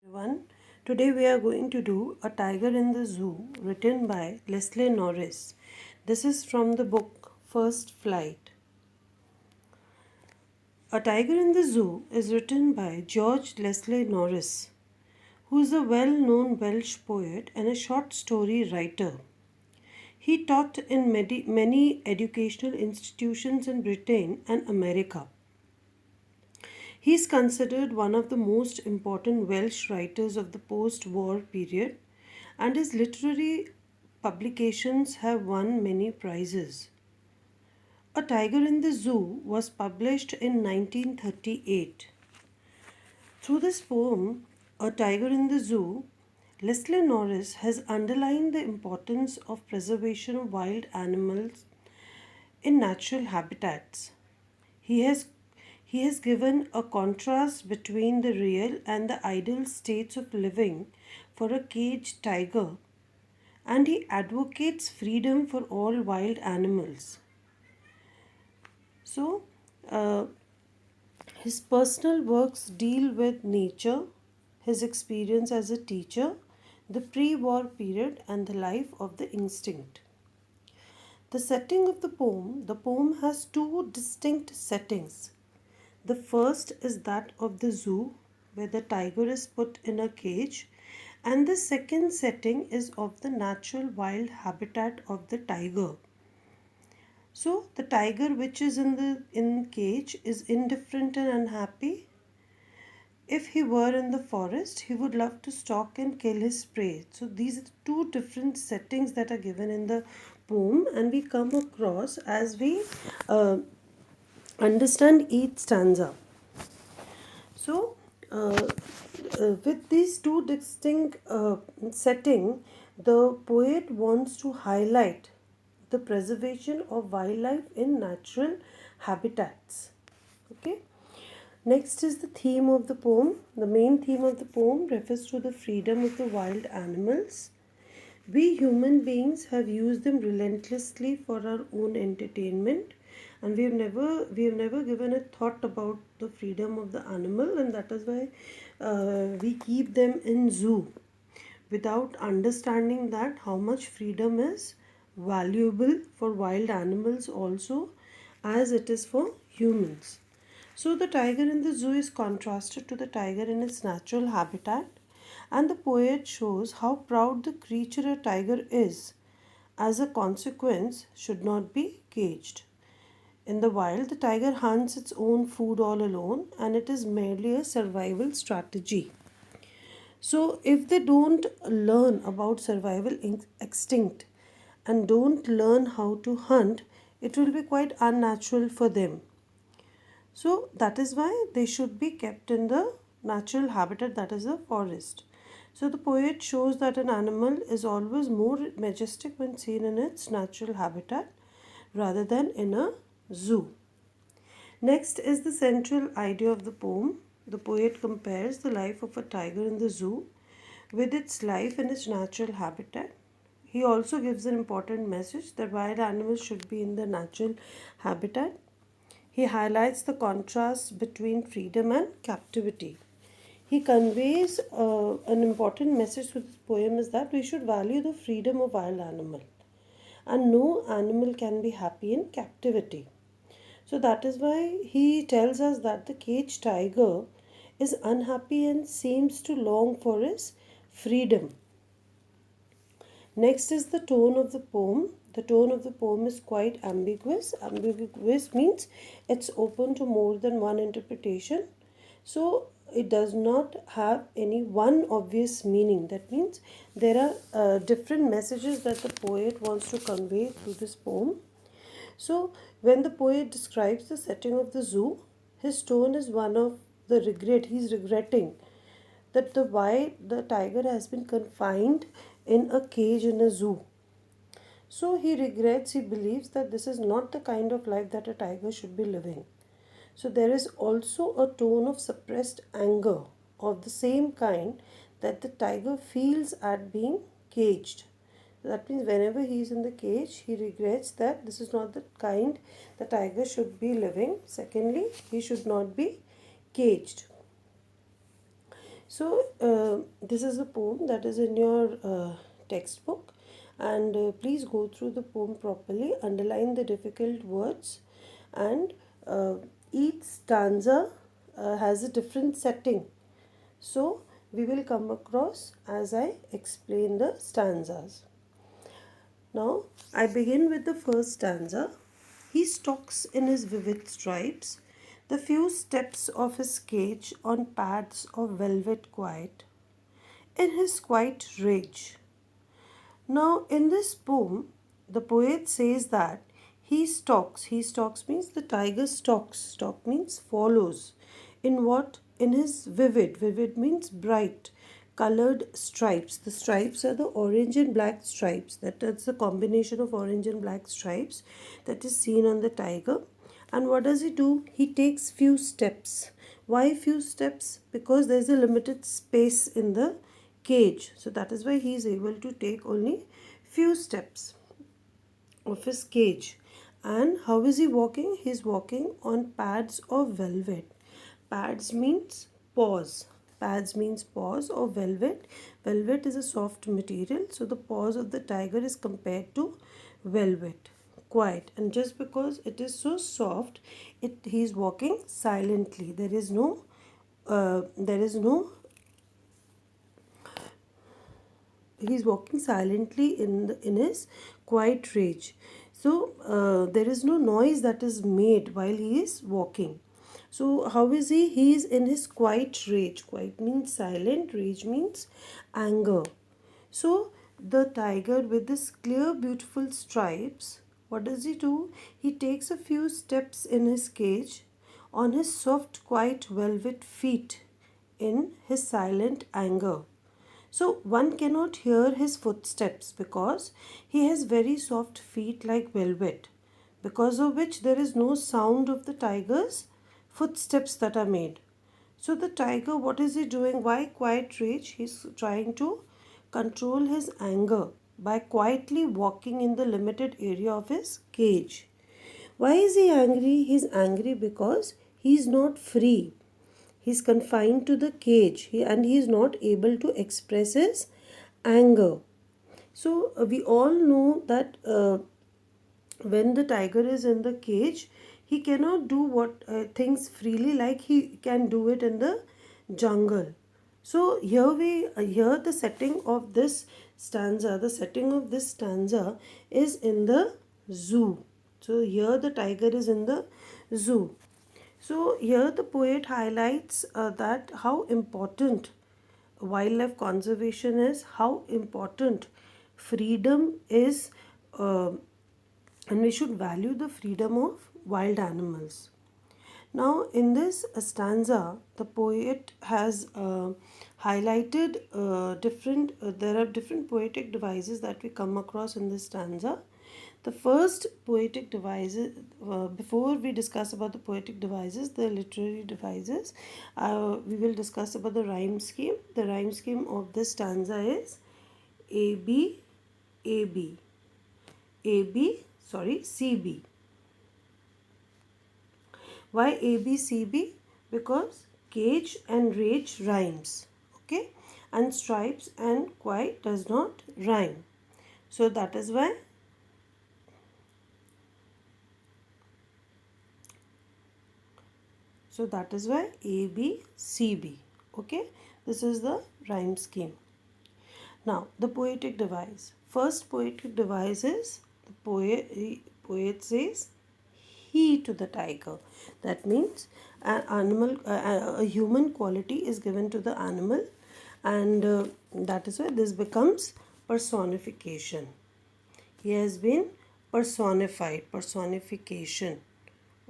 Everyone, today we are going to do A Tiger in the Zoo written by Leslie Norris. This is from the book First Flight. A Tiger in the Zoo is written by George Leslie Norris, who is a well known Welsh poet and a short story writer. He taught in many educational institutions in Britain and America. He is considered one of the most important Welsh writers of the post war period, and his literary publications have won many prizes. A Tiger in the Zoo was published in 1938. Through this poem, A Tiger in the Zoo, Leslie Norris has underlined the importance of preservation of wild animals in natural habitats. He has he has given a contrast between the real and the ideal states of living for a caged tiger, and he advocates freedom for all wild animals. So, uh, his personal works deal with nature, his experience as a teacher, the pre war period, and the life of the instinct. The setting of the poem has two distinct settings. The first is that of the zoo, where the tiger is put in a cage, and the second setting is of the natural wild habitat of the tiger. So the tiger which is in cage is indifferent and unhappy. If he were in the forest, he would love to stalk and kill his prey. So these are two different settings that are given in the poem, and we come across as we uh, understand each stanza. So, with these two distinct setting, the poet wants to highlight the preservation of wildlife in natural habitats. Okay. Next is the theme of the poem. The main theme of the poem refers to the freedom of the wild animals. We human beings have used them relentlessly for our own entertainment, and we have never given a thought about the freedom of the animal, and that is why we keep them in zoo without understanding that how much freedom is valuable for wild animals also as it is for humans. So the tiger in the zoo is contrasted to the tiger in its natural habitat, and the poet shows how proud the creature a tiger is, as a consequence, should not be caged. In the wild, the tiger hunts its own food all alone, and it is merely a survival strategy. So, if they don't learn about survival instinct and don't learn how to hunt, it will be quite unnatural for them. So that is why they should be kept in the natural habitat, that is the forest. So the poet shows that an animal is always more majestic when seen in its natural habitat rather than in a zoo. Next is the central idea of the poem. The poet compares the life of a tiger in the zoo with its life in its natural habitat. He also gives an important message that wild animals should be in the natural habitat. He highlights the contrast between freedom and captivity. He conveys an important message with this poem is that we should value the freedom of wild animal, and no animal can be happy in captivity. So that is why he tells us that the caged tiger is unhappy and seems to long for his freedom. Next is the tone of the poem. The tone of the poem is quite ambiguous. Ambiguous means it's open to more than one interpretation. So it does not have any one obvious meaning. That means there are different messages that the poet wants to convey through this poem. So when the poet describes the setting of the zoo, his tone is one of the regret. He's regretting that the tiger has been confined in a cage in a zoo. So he regrets, he believes that this is not the kind of life that a tiger should be living. So there is also a tone of suppressed anger of the same kind that the tiger feels at being caged. That means whenever he is in the cage, he regrets that this is not the kind the tiger should be living. Secondly, he should not be caged. So this is a poem that is in your textbook, and please go through the poem properly, underline the difficult words, and uh, each stanza has a different setting. So we will come across as I explain the stanzas. Now, I begin with the first stanza. He stalks in his vivid stripes, the few steps of his cage on pads of velvet quiet, in his quiet rage. Now, in this poem, the poet says that he stalks means the tiger stalks, stalk means follows. In what? In his vivid, vivid means bright, colored stripes. The stripes are the orange and black stripes. That's the combination of orange and black stripes that is seen on the tiger. And what does he do? He takes few steps. Why few steps? Because there's a limited space in the cage. So that is why he is able to take only few steps of his cage. And how is he walking? He is walking on pads of velvet. Pads means paws. Pads means paws of velvet. Velvet is a soft material, so the paws of the tiger is compared to velvet. Quiet, and just because it is so soft, he is walking silently. There is no he's walking silently in his quiet rage. So there is no noise that is made while he is walking. So how is he is in his quiet rage. Quiet means silent, rage means anger. So the tiger with this clear beautiful stripes, what does he do? He takes a few steps in his cage on his soft quiet velvet feet in his silent anger. So one cannot hear his footsteps because he has very soft feet like velvet, because of which there is no sound of the tiger's footsteps that are made. So the tiger, what is he doing? Why quiet rage? He's trying to control his anger by quietly walking in the limited area of his cage. Why is he angry? He's angry because he's not free. He's confined to the cage, and he is not able to express his anger. So we all know that when the tiger is in the cage, he cannot do what things freely like he can do it in the jungle. So here the setting of this stanza, the setting of this stanza is in the zoo. So here the tiger is in the zoo. So here the poet highlights that how important wildlife conservation is, how important freedom is, uh, and we should value the freedom of wild animals. Now, in this stanza, the poet has highlighted there are different poetic devices that we come across in this stanza. The first poetic devices, before we discuss about the poetic devices, the literary devices, we will discuss about the rhyme scheme. The rhyme scheme of this stanza is A B A B A B, sorry, C B. Why A B C B? Because cage and rage rhymes, okay, and stripes and quiet does not rhyme. So that is why A B C B. Okay, this is the rhyme scheme. Now the poetic device. First poetic device is the poet says he to the tiger. That means a human quality is given to the animal, and that is why this becomes personification. He has been personified, personification.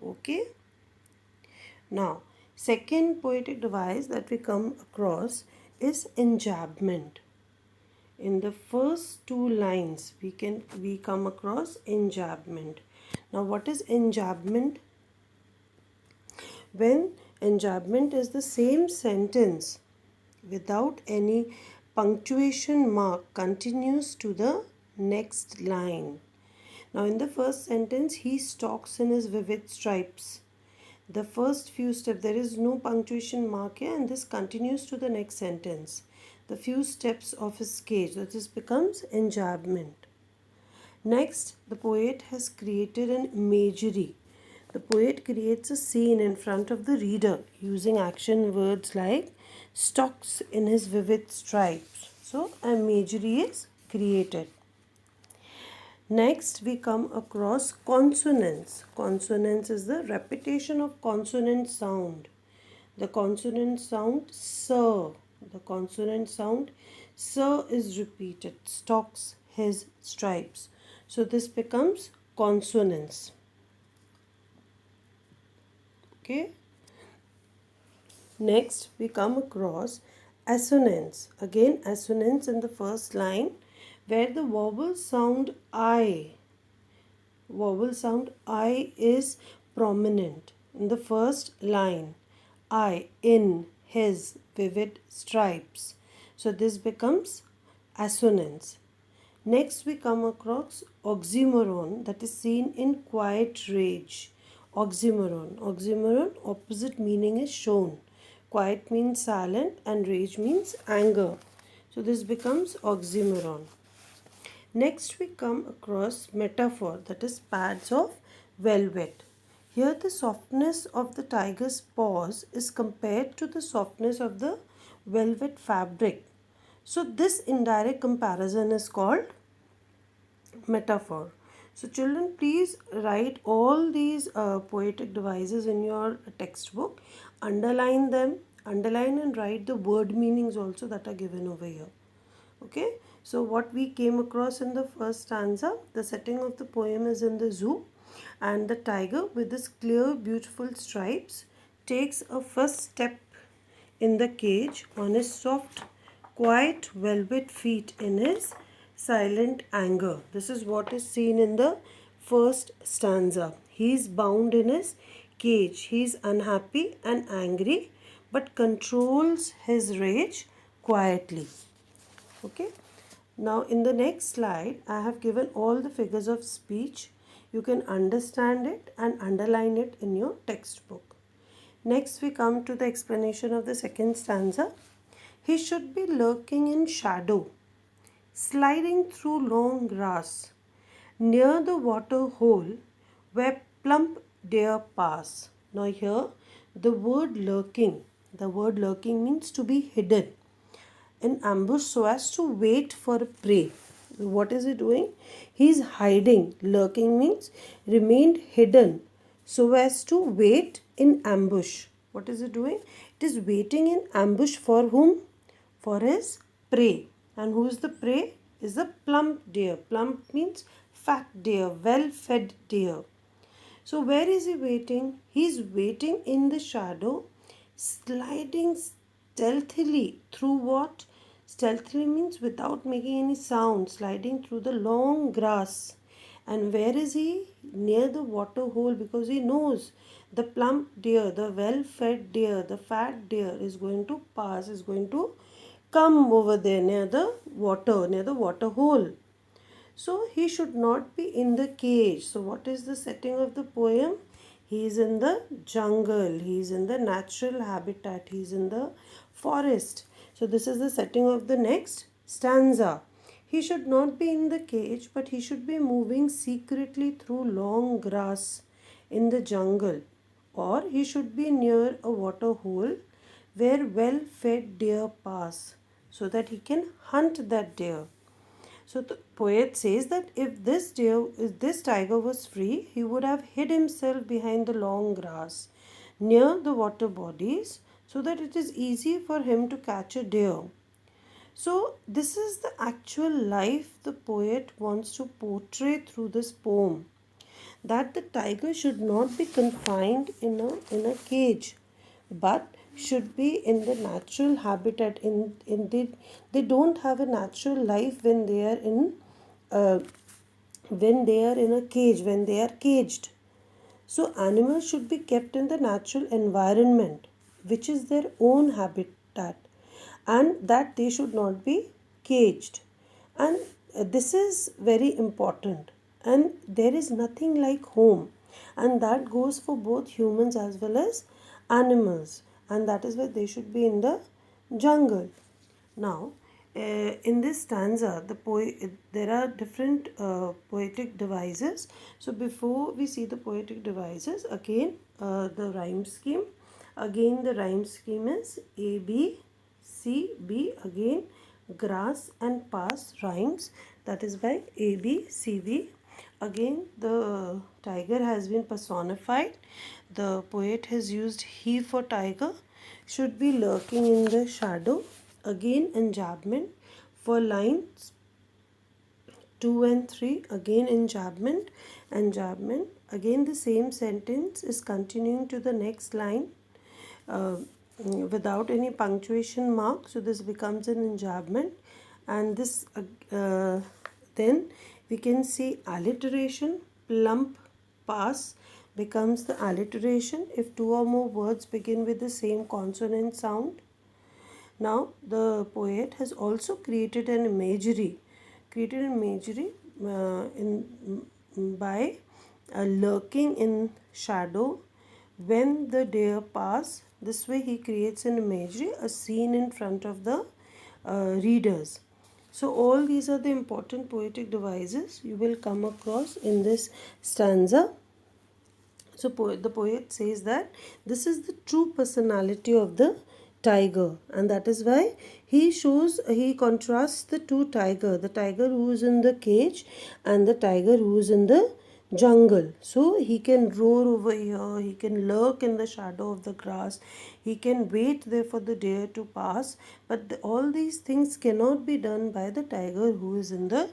Okay. Now, second poetic device that we come across is enjambment. In the first two lines, we come across enjambment. Now, what is enjambment? When enjambment is the same sentence without any punctuation mark continues to the next line. Now, in the first sentence, he stalks in his vivid stripes. The first few steps, there is no punctuation mark here, and this continues to the next sentence. The few steps of his cage, so this becomes enjambment. Next, the poet has created an imagery. The poet creates a scene in front of the reader using action words like stocks in his vivid stripes. So, an imagery is created. Next, we come across consonants. Consonants is the repetition of consonant sound. The consonant sound sir. The consonant sound sir is repeated. Stocks his stripes. So this becomes consonants. Okay. Next, we come across assonance. Again, assonance in the first line where the vowel sound I is prominent in the first line. I in his vivid stripes. So this becomes assonance. Next, we come across oxymoron, that is seen in quiet rage. Oxymoron. Oxymoron, opposite meaning is shown. Quiet means silent and rage means anger. So this becomes oxymoron. Next, we come across metaphor, that is pads of velvet. Here, the softness of the tiger's paws is compared to the softness of the velvet fabric. So, this indirect comparison is called metaphor. So, children, please write all these poetic devices in your textbook, underline them, underline and write the word meanings also that are given over here. Okay, so what we came across in the first stanza, the setting of the poem is in the zoo, and the tiger with his clear, beautiful stripes takes a first step in the cage on his soft, quiet velvet feet in his silent anger. This is what is seen in the first stanza. He is bound in his cage. He is unhappy and angry, but controls his rage quietly. Okay. Now in the next slide, I have given all the figures of speech. You can understand it and underline it in your textbook. Next, we come to the explanation of the second stanza. He should be lurking in shadow, sliding through long grass, near the water hole where plump deer pass. Now here, the word lurking means to be hidden in ambush so as to wait for a prey. What is he doing? He is hiding. Lurking means remained hidden so as to wait in ambush. What is he doing? It is waiting in ambush for whom? For his prey. And who is the prey? Is the plump deer. Plump means fat deer, well fed deer. So where is he waiting? He is waiting in the shadow, sliding stealthily through what? Stealthily means without making any sound, sliding through the long grass. And where is he? Near the water hole, because he knows the plump deer, the well-fed deer, the fat deer is going to pass, is going to come over there near the water hole. So he should not be in the cage. So what is the setting of the poem? He is in the jungle. He is in the natural habitat. He is in the forest. So this is the setting of the next stanza. He should not be in the cage, but he should be moving secretly through long grass in the jungle. Or he should be near a water hole where well-fed deer pass so that he can hunt that deer. So the poet says that if this tiger was free, he would have hid himself behind the long grass near the water bodies so that it is easy for him to catch a deer. So this is the actual life the poet wants to portray through this poem. That the tiger should not be confined in a cage, but should be in the natural habitat. They don't have a natural life when they are in a cage, when they are caged. So animals should be kept in the natural environment, which is their own habitat, and that they should not be caged. And this is very important. And there is nothing like home. and that goes for both humans as well as animals, and that is why they should be in the jungle. Now, in this stanza, there are different poetic devices. So before we see the poetic devices, again the rhyme scheme. Again, the rhyme scheme is A B C B. Again, grass and pass rhymes. That is by A B C B. Again, the tiger has been personified. The poet has used he for tiger. Should be lurking in the shadow. Again, enjambment for lines 2 and 3. Again, enjambment. Again, the same sentence is continuing to the next line uh, without any punctuation mark. So this becomes an enjambment, and this then we can see alliteration. Plump pass becomes the alliteration if two or more words begin with the same consonant sound. Now the poet has also created an imagery by lurking in shadow when the deer pass. This way he creates an imagery, a scene in front of the readers. So all these are the important poetic devices you will come across in this stanza. So the poet says that this is the true personality of the tiger, and that is why he contrasts the tiger who is in the cage and the tiger who is in the jungle. So he can roar over here, he can lurk in the shadow of the grass, he can wait there for the deer to pass, but all these things cannot be done by the tiger who is in the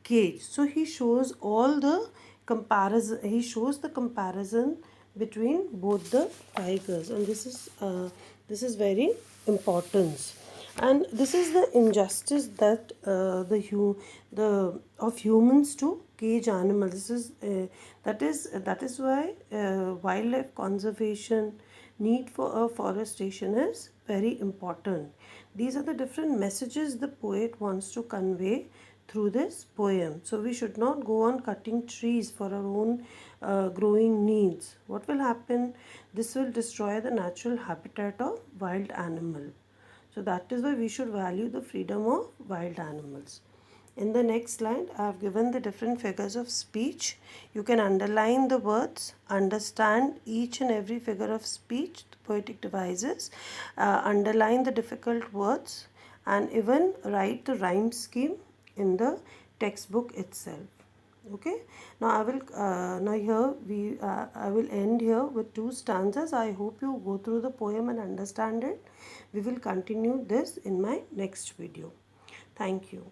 cage. So he shows the comparison between both the tigers, and this is very important, and this is the injustice that the of humans to cage animals. That is why wildlife conservation, need for afforestation is very important. These are the different messages the poet wants to convey through this poem. So we should not go on cutting trees for our own growing needs. What will happen? This will destroy the natural habitat of wild animal. So that is why we should value the freedom of wild animals. In the next slide, I have given the different figures of speech. You can underline the words, understand each and every figure of speech, the poetic devices, underline the difficult words, and even write the rhyme scheme in the textbook itself. Okay. Now I will end here with two stanzas. I hope you go through the poem and understand it. We will continue this in my next video. Thank you.